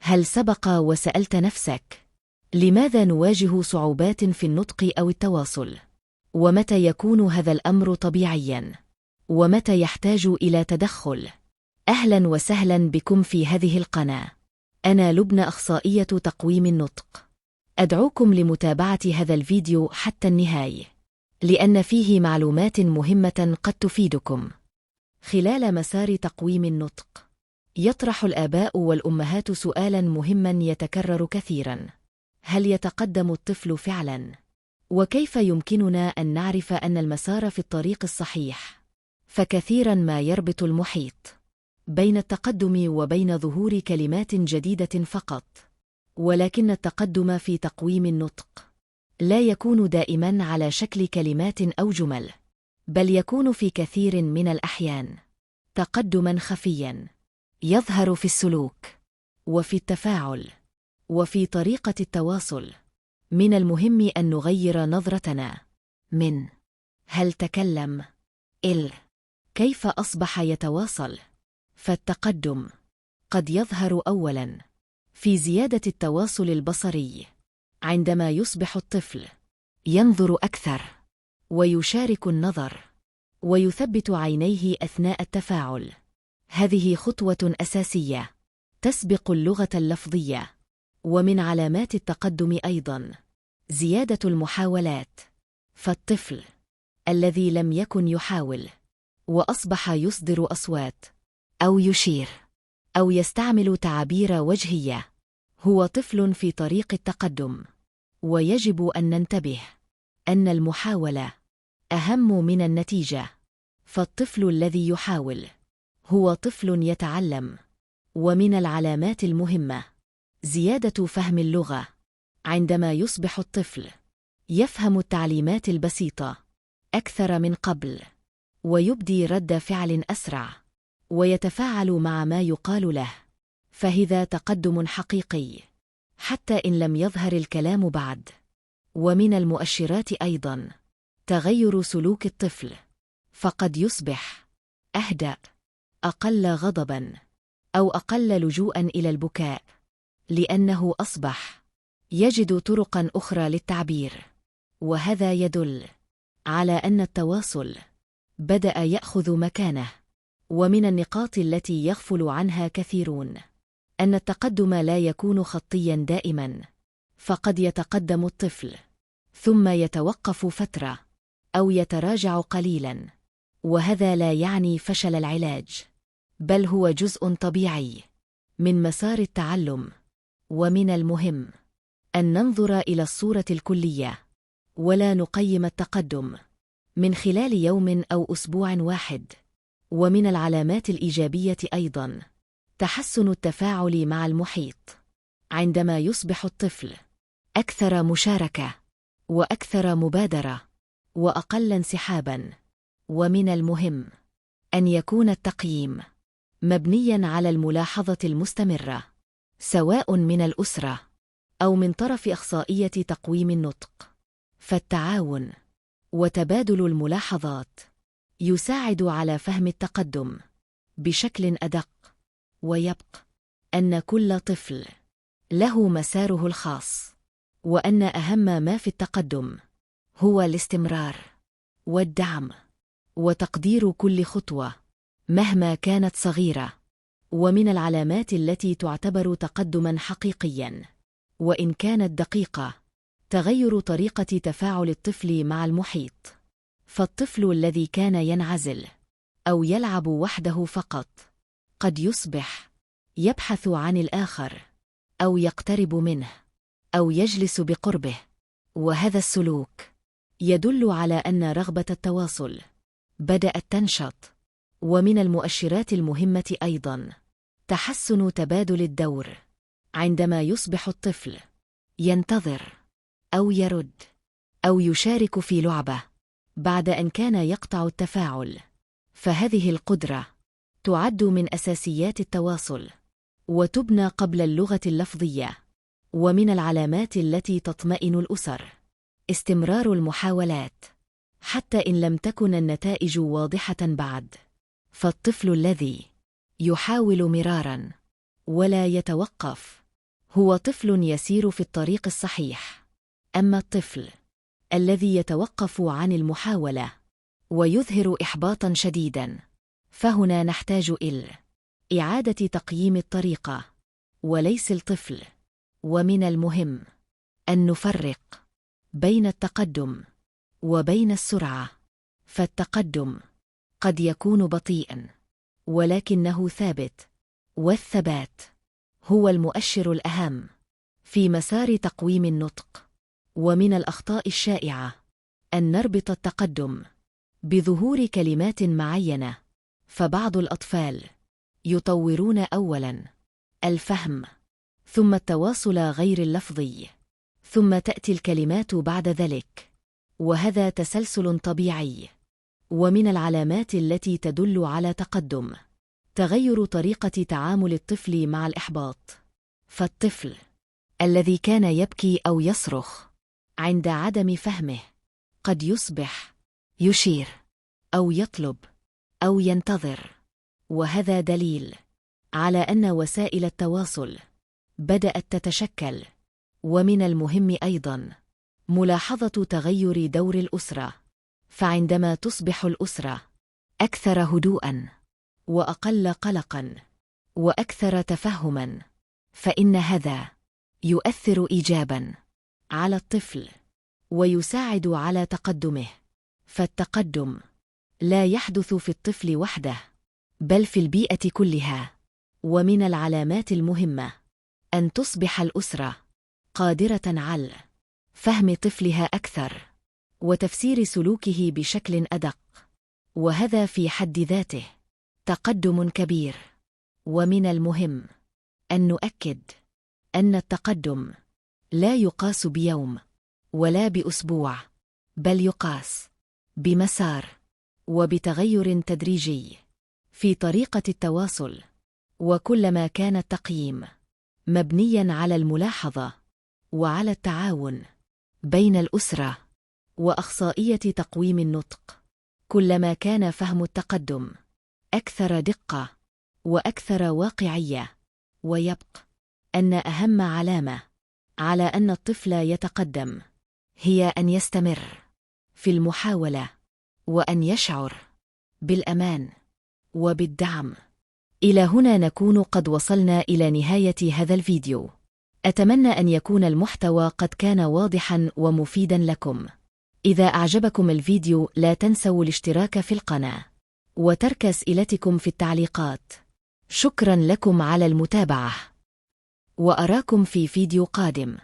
هل سبق وسألت نفسك لماذا نواجه صعوبات في النطق أو التواصل؟ ومتى يكون هذا الأمر طبيعياً؟ ومتى يحتاج إلى تدخل؟ أهلاً وسهلاً بكم في هذه القناة. أنا لبنى، أخصائية تقويم النطق. أدعوكم لمتابعة هذا الفيديو حتى النهاية، لأن فيه معلومات مهمة قد تفيدكم. خلال مسار تقويم النطق، يطرح الآباء والأمهات سؤالاً مهماً يتكرر كثيراً: هل يتقدم الطفل فعلاً؟ وكيف يمكننا أن نعرف أن المسار في الطريق الصحيح؟ فكثيراً ما يربط المحيط بين التقدم وبين ظهور كلمات جديدة فقط، ولكن التقدم في تقويم النطق لا يكون دائماً على شكل كلمات أو جمل، بل يكون في كثير من الأحيان تقدماً خفياً يظهر في السلوك وفي التفاعل وفي طريقة التواصل. من المهم أن نغير نظرتنا من هل تكلم إلى كيف أصبح يتواصل. فالتقدم قد يظهر أولاً في زيادة التواصل البصري، عندما يصبح الطفل ينظر أكثر ويشارك النظر ويثبت عينيه أثناء التفاعل. هذه خطوة أساسية تسبق اللغة اللفظية. ومن علامات التقدم أيضاً زيادة المحاولات. فالطفل الذي لم يكن يحاول وأصبح يصدر أصوات أو يشير أو يستعمل تعابير وجهية هو طفل في طريق التقدم. ويجب أن ننتبه أن المحاولة أهم من النتيجة. فالطفل الذي يحاول هو طفل يتعلم. ومن العلامات المهمة زيادة فهم اللغة. عندما يصبح الطفل يفهم التعليمات البسيطة أكثر من قبل، ويبدي رد فعل أسرع، ويتفاعل مع ما يقال له، فهذا تقدم حقيقي حتى إن لم يظهر الكلام بعد. ومن المؤشرات أيضاً تغير سلوك الطفل، فقد يصبح أهدأ، أقل غضباً، أو أقل لجوءاً إلى البكاء، لأنه أصبح يجد طرقاً أخرى للتعبير. وهذا يدل على أن التواصل بدأ يأخذ مكانه. ومن النقاط التي يغفل عنها كثيرون أن التقدم لا يكون خطياً دائماً، فقد يتقدم الطفل ثم يتوقف فترة أو يتراجع قليلاً، وهذا لا يعني فشل العلاج، بل هو جزء طبيعي من مسار التعلم. ومن المهم أن ننظر إلى الصورة الكلية، ولا نقيم التقدم من خلال يوم أو أسبوع واحد. ومن العلامات الإيجابية أيضاً تحسن التفاعل مع المحيط. عندما يصبح الطفل أكثر مشاركة وأكثر مبادرة وأقل انسحاباً. ومن المهم أن يكون التقييم مبنياً على الملاحظة المستمرة، سواء من الأسرة أو من طرف أخصائية تقويم النطق. فالتعاون وتبادل الملاحظات يساعد على فهم التقدم بشكل أدق. ويبقى أن كل طفل له مساره الخاص، وأن أهم ما في التقدم هو الاستمرار والدعم وتقدير كل خطوة مهما كانت صغيرة. ومن العلامات التي تعتبر تقدماً حقيقياً وإن كانت دقيقة تغير طريقة تفاعل الطفل مع المحيط. فالطفل الذي كان ينعزل أو يلعب وحده فقط قد يصبح يبحث عن الآخر، أو يقترب منه، أو يجلس بقربه. وهذا السلوك يدل على أن رغبة التواصل بدأت تنشط. ومن المؤشرات المهمة أيضاً تحسن تبادل الدور. عندما يصبح الطفل ينتظر أو يرد أو يشارك في لعبة بعد أن كان يقطع التفاعل، فهذه القدرة تعد من أساسيات التواصل وتبنى قبل اللغة اللفظية. ومن العلامات التي تطمئن الأسر استمرار المحاولات حتى إن لم تكن النتائج واضحة بعد. فالطفل الذي يحاول مراراً ولا يتوقف هو طفل يسير في الطريق الصحيح. أما الطفل الذي يتوقف عن المحاولة ويظهر إحباطاً شديداً، فهنا نحتاج إلى إعادة تقييم الطريقة وليس الطفل. ومن المهم أن نفرق بين التقدم وبين السرعة، فالتقدم قد يكون بطيئاً ولكنه ثابت، والثبات هو المؤشر الأهم في مسار تقويم النطق. ومن الأخطاء الشائعة أن نربط التقدم بظهور كلمات معينة، فبعض الأطفال يطورون أولاً الفهم ثم التواصل غير اللفظي، ثم تأتي الكلمات بعد ذلك، وهذا تسلسل طبيعي. ومن العلامات التي تدل على تقدم تغير طريقة تعامل الطفل مع الإحباط، فالطفل الذي كان يبكي أو يصرخ عند عدم فهمه قد يصبح يشير أو يطلب أو ينتظر، وهذا دليل على أن وسائل التواصل بدأت تتشكل. ومن المهم أيضاً ملاحظة تغير دور الأسرة، فعندما تصبح الأسرة أكثر هدوءاً وأقل قلقاً وأكثر تفهماً، فإن هذا يؤثر إيجاباً على الطفل ويساعد على تقدمه. فالتقدم لا يحدث في الطفل وحده بل في البيئة كلها. ومن العلامات المهمة أن تصبح الأسرة قادرة على فهم طفلها أكثر وتفسير سلوكه بشكل أدق، وهذا في حد ذاته تقدم كبير. ومن المهم أن نؤكد أن التقدم لا يقاس بيوم ولا بأسبوع، بل يقاس بمسار وبتغير تدريجي في طريقة التواصل. وكلما كان التقييم مبنياً على الملاحظة وعلى التعاون بين الأسرة وأخصائية تقويم النطق، كلما كان فهم التقدم أكثر دقة وأكثر واقعية. ويبقى أن أهم علامة على أن الطفل يتقدم هي أن يستمر في المحاولة وأن يشعر بالأمان وبالدعم. إلى هنا نكون قد وصلنا إلى نهاية هذا الفيديو. أتمنى أن يكون المحتوى قد كان واضحاً ومفيداً لكم. إذا أعجبكم الفيديو لا تنسوا الاشتراك في القناة وترك أسئلتكم في التعليقات. شكراً لكم على المتابعة، وأراكم في فيديو قادم.